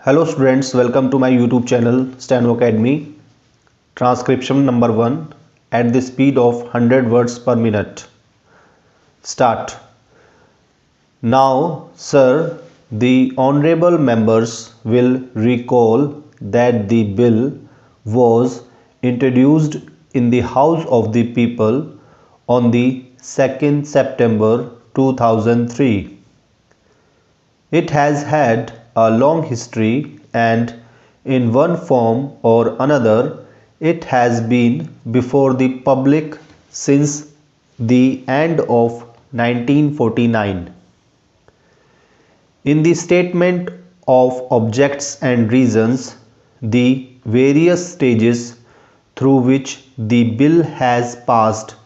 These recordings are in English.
Hello students, welcome to my YouTube channel Steno Academy. Transcription number 1 at the speed of 100 words per minute. Start. Now, sir, the honorable members will recall that the bill was introduced in the House of the People on the 2nd September 2003. It has had a long history and in one form or another it has been before the public since the end of 1949. In the statement of objects and reasons, the various stages through which the bill has passed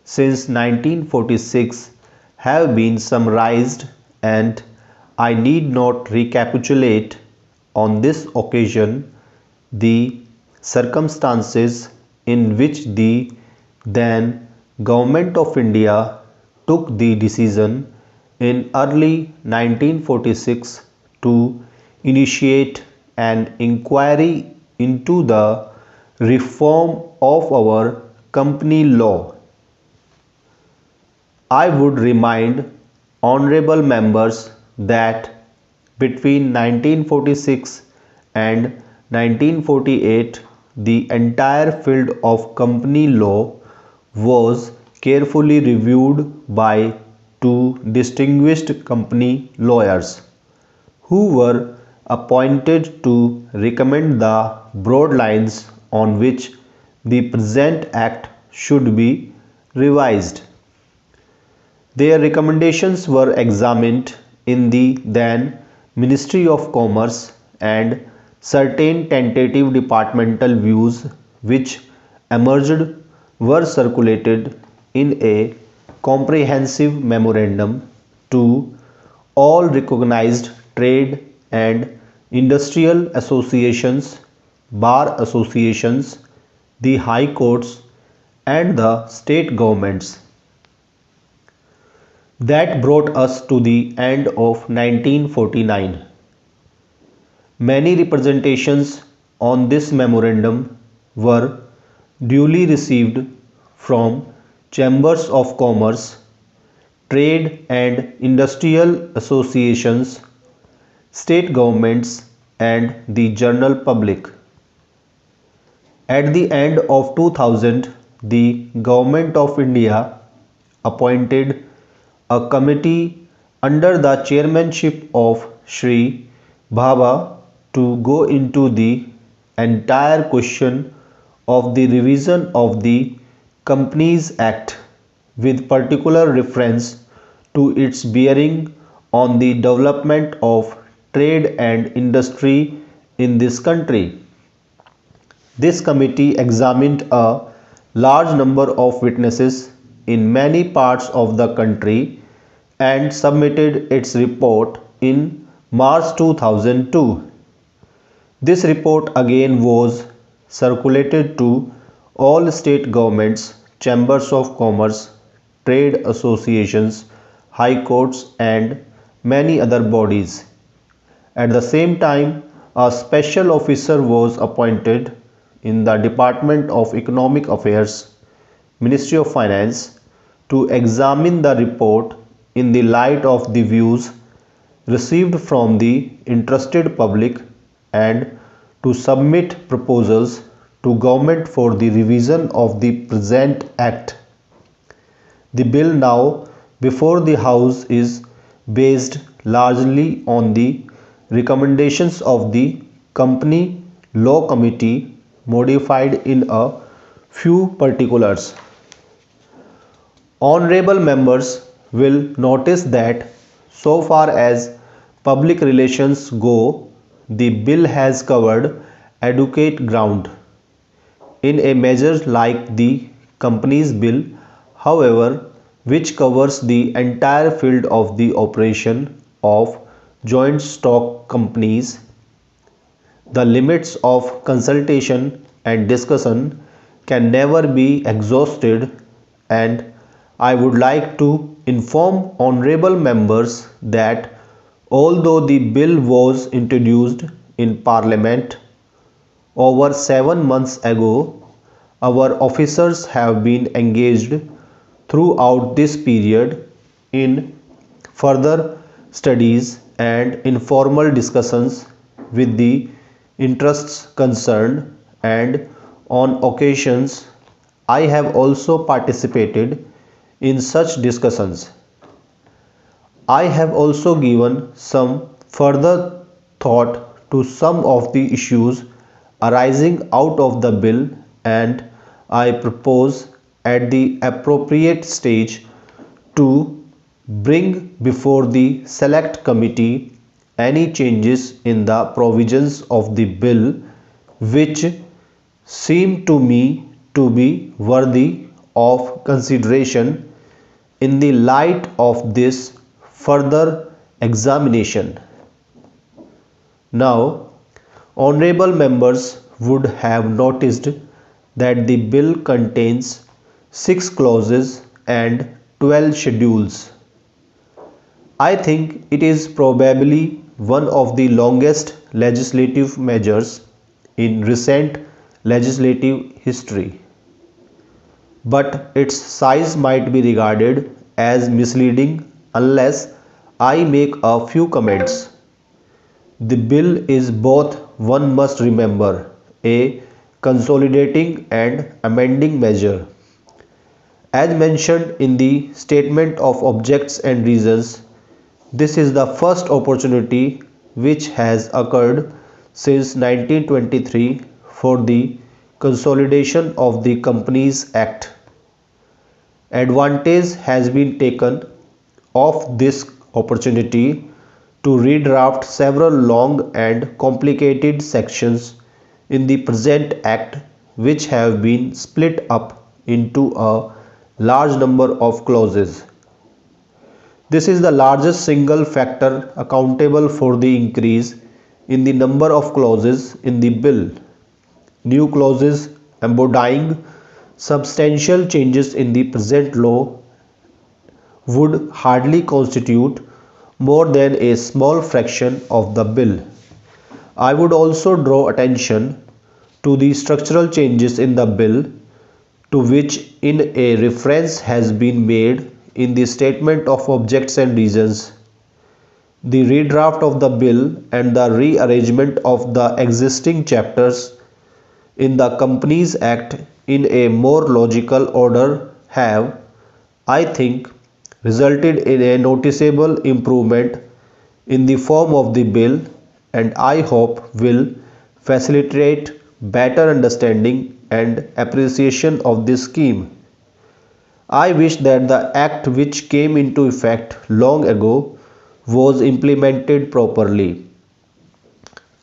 since 1946 have been summarized, and I need not recapitulate on this occasion the circumstances in which the then Government of India took the decision in early 1946 to initiate an inquiry into the reform of our company law. I would remind honorable members that between 1946 and 1948 the entire field of company law was carefully reviewed by two distinguished company lawyers who were appointed to recommend the broad lines on which the present act should be revised. Their recommendations were examined in the then Ministry of Commerce, and certain tentative departmental views which emerged were circulated in a comprehensive memorandum to all recognized trade and industrial associations, bar associations, the high courts, and the state governments. That brought us to the end of 1949. Many representations on this memorandum were duly received from chambers of commerce, trade and industrial associations, state governments, and the general public. At the end of 2000, the Government of India appointed a committee under the chairmanship of Shri Bhabha to go into the entire question of the revision of the Companies Act with particular reference to its bearing on the development of trade and industry in this country. This committee examined a large number of witnesses in many parts of the country and submitted its report in March 2002. This report again was circulated to all state governments, chambers of commerce, trade associations, high courts, and many other bodies. At the same time, a special officer was appointed in the Department of Economic Affairs, Ministry of Finance, to examine the report in the light of the views received from the interested public and to submit proposals to government for the revision of the present act. The bill now before the House is based largely on the recommendations of the Company Law Committee, modified in a few particulars. Honorable members will notice that so far as public relations go, the bill has covered adequate ground. In a measure like the Companies Bill, however, which covers the entire field of the operation of joint stock companies, the limits of consultation and discussion can never be exhausted, and I would like to inform honorable members that although the bill was introduced in Parliament over 7 months ago. Our officers have been engaged throughout this period in further studies and informal discussions with the interests concerned, and on occasions I have also participated in such discussions. I have also given some further thought to some of the issues arising out of the bill, and I propose at the appropriate stage to bring before the select committee any changes in the provisions of the bill which seem to me to be worthy of consideration in the light of this further examination. Now, honorable members would have noticed that the bill contains 6 clauses and 12 schedules. I think it is probably one of the longest legislative measures in recent legislative history, but its size might be regarded as misleading unless I make a few comments. The bill is both, one must remember, a consolidating and amending measure. As mentioned in the statement of objects and reasons, this is the first opportunity which has occurred since 1923 for the consolidation of the Companies Act. Advantage has been taken of this opportunity to redraft several long and complicated sections in the present Act, which have been split up into a large number of clauses. This is the largest single factor accountable for the increase in the number of clauses in the bill. New clauses embodying substantial changes in the present law would hardly constitute more than a small fraction of the bill. I would also draw attention to the structural changes in the bill to which in a reference has been made in the statement of objects and reasons. The redraft of the bill and the rearrangement of the existing chapters in the Companies Act in a more logical order have, I think, resulted in a noticeable improvement in the form of the bill, and I hope will facilitate better understanding and appreciation of this scheme. I wish that the act which came into effect long ago was implemented properly.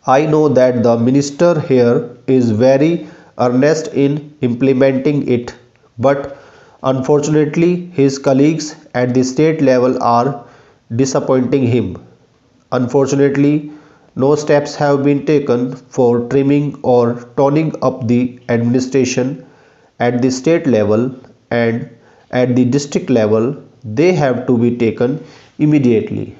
I know that the minister here is very earnest in implementing it, but unfortunately his colleagues at the state level are disappointing him. Unfortunately, no steps have been taken for trimming or toning up the administration at the state level, and at the district level they have to be taken immediately.